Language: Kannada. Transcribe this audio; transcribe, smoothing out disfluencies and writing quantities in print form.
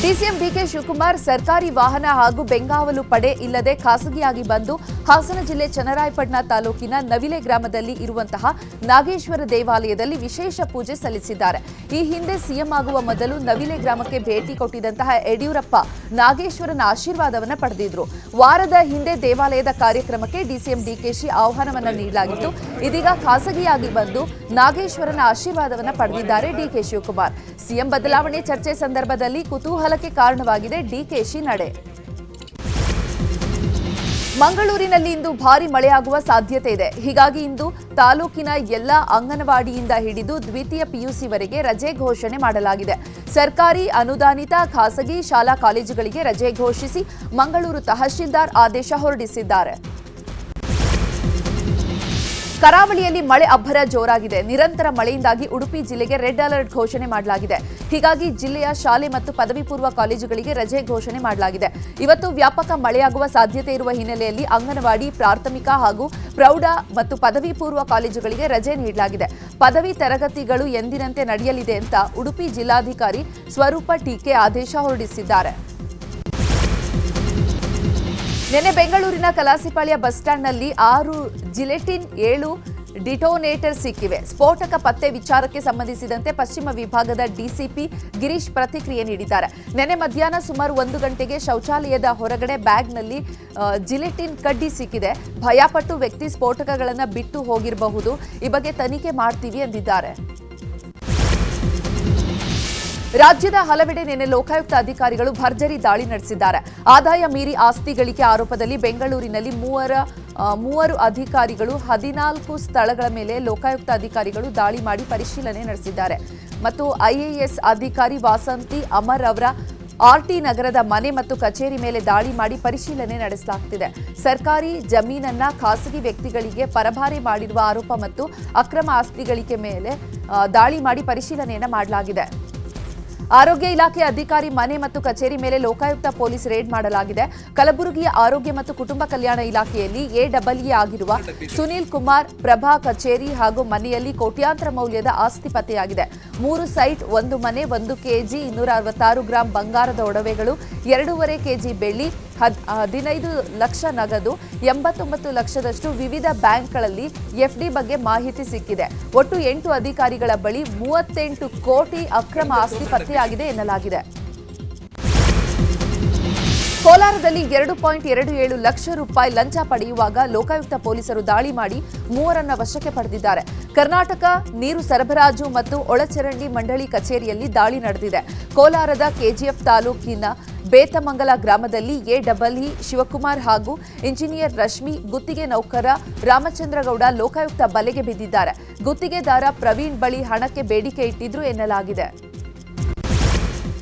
ಡಿಸಿಎಂ ಡಿಕೆ ಶಿವಕುಮಾರ್ ಸರ್ಕಾರಿ ವಾಹನ ಹಾಗೂ ಬೆಂಗಾವಲು ಪಡೆ ಇಲ್ಲದೆ ಖಾಸಗಿಯಾಗಿ ಬಂದು ಹಾಸನ ಜಿಲ್ಲೆ ಚನ್ನರಾಯಪಟ್ಟಣ ತಾಲೂಕಿನ ನವಿಲೆ ಗ್ರಾಮದಲ್ಲಿ ಇರುವಂತಹ ನಾಗೇಶ್ವರ ದೇವಾಲಯದಲ್ಲಿ ವಿಶೇಷ ಪೂಜೆ ಸಲ್ಲಿಸಿದ್ದಾರೆ. ಈ ಹಿಂದೆ ಸಿಎಂ ಆಗುವ ಮೊದಲು ನವಿಲೆ ಗ್ರಾಮಕ್ಕೆ ಭೇಟಿ ಕೊಟ್ಟಿದ್ದಂತಹ ಯಡಿಯೂರಪ್ಪ ನಾಗೇಶ್ವರನ ಆಶೀರ್ವಾದವನ್ನು ಪಡೆದಿದ್ರು. ವಾರದ ಹಿಂದೆ ದೇವಾಲಯದ ಕಾರ್ಯಕ್ರಮಕ್ಕೆ ಡಿಸಿಎಂ ಡಿಕೆಶಿ ಆಹ್ವಾನವನ್ನು ನೀಡಲಾಗಿತ್ತು. ಇದೀಗ ಖಾಸಗಿಯಾಗಿ ಬಂದು ನಾಗೇಶ್ವರನ ಆಶೀರ್ವಾದವನ್ನು ಪಡೆದಿದ್ದಾರೆ ಡಿಕೆ ಶಿವಕುಮಾರ್. ಸಿಎಂ ಬದಲಾವಣೆ ಚರ್ಚೆ ಸಂದರ್ಭದಲ್ಲಿ ಕುತೂಹಲಕ್ಕೆ ಕಾರಣವಾಗಿದೆ ಡಿಕೆಶಿ ನಡೆ. ಮಂಗಳೂರಿನಲ್ಲಿ ಇಂದು ಭಾರಿ ಮಳೆಯಾಗುವ ಸಾಧ್ಯತೆ ಇದೆ. ಹೀಗಾಗಿ ಇಂದು ತಾಲೂಕಿನ ಎಲ್ಲ ಅಂಗನವಾಡಿಯಿಂದ ಹಿಡಿದು ದ್ವಿತೀಯ ಪಿಯುಸಿವರೆಗೆ ರಜೆ ಘೋಷಣೆ ಮಾಡಲಾಗಿದೆ. ಸರ್ಕಾರಿ ಅನುದಾನಿತ ಖಾಸಗಿ ಶಾಲಾ ಕಾಲೇಜುಗಳಿಗೆ ರಜೆ ಘೋಷಿಸಿ ಮಂಗಳೂರು ತಹಶೀಲ್ದಾರ್ ಆದೇಶ ಹೊರಡಿಸಿದ್ದಾರೆ. ಕರಾವಳಿಯಲ್ಲಿ ಮಳೆ ಅಬ್ಬರ ಜೋರಾಗಿದೆ. ನಿರಂತರ ಮಳೆಯಿಂದಾಗಿ ಉಡುಪಿ ಜಿಲ್ಲೆಗೆ ರೆಡ್ ಅಲರ್ಟ್ ಘೋಷಣೆ ಮಾಡಲಾಗಿದೆ. ಹೀಗಾಗಿ ಜಿಲ್ಲೆಯ ಶಾಲೆ ಮತ್ತು ಪದವಿ ಪೂರ್ವ ಕಾಲೇಜುಗಳಿಗೆ ರಜೆ ಘೋಷಣೆ ಮಾಡಲಾಗಿದೆ. ಇವತ್ತು ವ್ಯಾಪಕ ಮಳೆಯಾಗುವ ಸಾಧ್ಯತೆ ಇರುವ ಹಿನ್ನೆಲೆಯಲ್ಲಿ ಅಂಗನವಾಡಿ, ಪ್ರಾಥಮಿಕ ಹಾಗೂ ಪ್ರೌಢ ಮತ್ತು ಪದವಿ ಪೂರ್ವ ಕಾಲೇಜುಗಳಿಗೆ ರಜೆ ನೀಡಲಾಗಿದೆ. ಪದವಿ ತರಗತಿಗಳು ಎಂದಿನಂತೆ ನಡೆಯಲಿದೆ ಅಂತ ಉಡುಪಿ ಜಿಲ್ಲಾಧಿಕಾರಿ ಸ್ವರೂಪ ಟೀಕೆ ಆದೇಶ ಹೊರಡಿಸಿದ್ದಾರೆ. ನಿನ್ನೆ ಬೆಂಗಳೂರಿನ ಕಲಾಸಿಪಾಳ್ಯ ಬಸ್ ಸ್ಟ್ಯಾಂಡ್ನಲ್ಲಿ 6 ಜಿಲೆಟಿನ್ 7 ಡಿಟೋನೇಟರ್ ಸಿಕ್ಕಿವೆ. ಸ್ಫೋಟಕ ಪತ್ತೆ ವಿಚಾರಕ್ಕೆ ಸಂಬಂಧಿಸಿದಂತೆ ಪಶ್ಚಿಮ ವಿಭಾಗದ ಡಿಸಿಪಿ ಗಿರೀಶ್ ಪ್ರತಿಕ್ರಿಯೆ ನೀಡಿದ್ದಾರೆ. ನಿನ್ನೆ ಮಧ್ಯಾಹ್ನ ಸುಮಾರು 1 ಗಂಟೆಗೆ ಶೌಚಾಲಯದ ಹೊರಗಡೆ ಬ್ಯಾಗ್ನಲ್ಲಿ ಜಿಲೆಟಿನ್ ಕಡ್ಡಿ ಸಿಕ್ಕಿದೆ. ಭಯಪಟ್ಟು ವ್ಯಕ್ತಿ ಸ್ಫೋಟಕಗಳನ್ನು ಬಿಟ್ಟು ಹೋಗಿರಬಹುದು. ಈ ಬಗ್ಗೆ ತನಿಖೆ ಮಾಡ್ತೀವಿ ಎಂದಿದ್ದಾರೆ. ರಾಜ್ಯದ ಹಲವೆಡೆ ನಿನ್ನೆ ಲೋಕಾಯುಕ್ತ ಅಧಿಕಾರಿಗಳು ಭರ್ಜರಿ ದಾಳಿ ನಡೆಸಿದ್ದಾರೆ. ಆದಾಯ ಮೀರಿ ಆಸ್ತಿ ಗಳಿಕೆ ಆರೋಪದಲ್ಲಿ ಬೆಂಗಳೂರಿನಲ್ಲಿ ಮೂವರು ಅಧಿಕಾರಿಗಳು 14 ಸ್ಥಳಗಳ ಮೇಲೆ ಲೋಕಾಯುಕ್ತ ಅಧಿಕಾರಿಗಳು ದಾಳಿ ಮಾಡಿ ಪರಿಶೀಲನೆ ನಡೆಸಿದ್ದಾರೆ. ಮತ್ತು ಐಎಎಸ್ ಅಧಿಕಾರಿ ವಾಸಂತಿ ಅಮರ್ ಅವರ ಆರ್ಟಿ ನಗರದ ಮನೆ ಮತ್ತು ಕಚೇರಿ ಮೇಲೆ ದಾಳಿ ಮಾಡಿ ಪರಿಶೀಲನೆ ನಡೆಸಲಾಗುತ್ತಿದೆ. ಸರ್ಕಾರಿ ಜಮೀನನ್ನ ಖಾಸಗಿ ವ್ಯಕ್ತಿಗಳಿಗೆ ಪರಭಾರೆ ಮಾಡಿರುವ ಆರೋಪ ಮತ್ತು ಅಕ್ರಮ ಆಸ್ತಿ ಗಳಿಕೆ ಮೇಲೆ ದಾಳಿ ಮಾಡಿ ಪರಿಶೀಲನೆಯನ್ನು ಮಾಡಲಾಗಿದೆ. ಆರೋಗ್ಯ ಇಲಾಖೆ ಅಧಿಕಾರಿ ಮನೆ ಮತ್ತು ಕಚೇರಿ ಮೇಲೆ ಲೋಕಾಯುಕ್ತ ಪೊಲೀಸ್ ರೇಡ್ ಮಾಡಲಾಗಿದೆ. ಕಲಬುರಗಿಯ ಆರೋಗ್ಯ ಮತ್ತು ಕುಟುಂಬ ಕಲ್ಯಾಣ ಇಲಾಖೆಯಲ್ಲಿ ಎಡಬ್ಲ್ಯೂ ಆಗಿರುವ ಸುನೀಲ್ ಕುಮಾರ್ ಪ್ರಭಾ ಕಚೇರಿ ಹಾಗೂ ಮನೆಯಲ್ಲಿ ಕೋಟ್ಯಾಂತರ ಮೌಲ್ಯದ ಆಸ್ತಿ ಪತ್ತೆಯಾಗಿದೆ. 3 ಸೈಟ್, 1 ಮನೆ, 1 ಕೆಜಿ 266 ಗ್ರಾಂ ಬಂಗಾರದ ಒಡವೆಗಳು, 2.5 ಕೆಜಿ ಬೆಳ್ಳಿ, 15 ಲಕ್ಷ ನಗದು, 89 ಲಕ್ಷದಷ್ಟು ವಿವಿಧ ಬ್ಯಾಂಕ್ಗಳಲ್ಲಿ ಎಫ್ಡಿ ಬಗ್ಗೆ ಮಾಹಿತಿ ಸಿಕ್ಕಿದೆ. ಒಟ್ಟು 8 ಅಧಿಕಾರಿಗಳ ಬಳಿ 38 ಕೋಟಿ ಅಕ್ರಮ ಆಸ್ತಿ ಪತ್ತೆಯಾಗಿದೆ ಎನ್ನಲಾಗಿದೆ. ಕೋಲಾರದಲ್ಲಿ 2.27 ಲಕ್ಷ ರೂಪಾಯಿ ಲಂಚ ಪಡೆಯುವಾಗ ಲೋಕಾಯುಕ್ತ ಪೊಲೀಸರು ದಾಳಿ ಮಾಡಿ 3ರನ್ನ ವಶಕ್ಕೆ ಪಡೆದಿದ್ದಾರೆ. ಕರ್ನಾಟಕ ನೀರು ಸರಬರಾಜು ಮತ್ತು ಒಳಚರಂಡಿ ಮಂಡಳಿ ಕಚೇರಿಯಲ್ಲಿ ದಾಳಿ ನಡೆದಿದೆ. ಕೋಲಾರದ ಕೆಜಿಎಫ್ ತಾಲೂಕಿನ ಬೇತಮಂಗಲ ಗ್ರಾಮದಲ್ಲಿ ಎಡಬ್ಲ್ಯೂ ಶಿವಕುಮಾರ್ ಹಾಗೂ ಇಂಜಿನಿಯರ್ ರಶ್ಮಿ, ಗುತ್ತಿಗೆ ನೌಕರ ರಾಮಚಂದ್ರಗೌಡ ಲೋಕಾಯುಕ್ತ ಬಲೆಗೆ ಬಿದ್ದಿದ್ದಾರೆ. ಗುತ್ತಿಗೆದಾರ ಪ್ರವೀಣ್ ಬಳಿ ಹಣಕ್ಕೆ ಬೇಡಿಕೆ ಇಟ್ಟಿದ್ರು ಎನ್ನಲಾಗಿದೆ.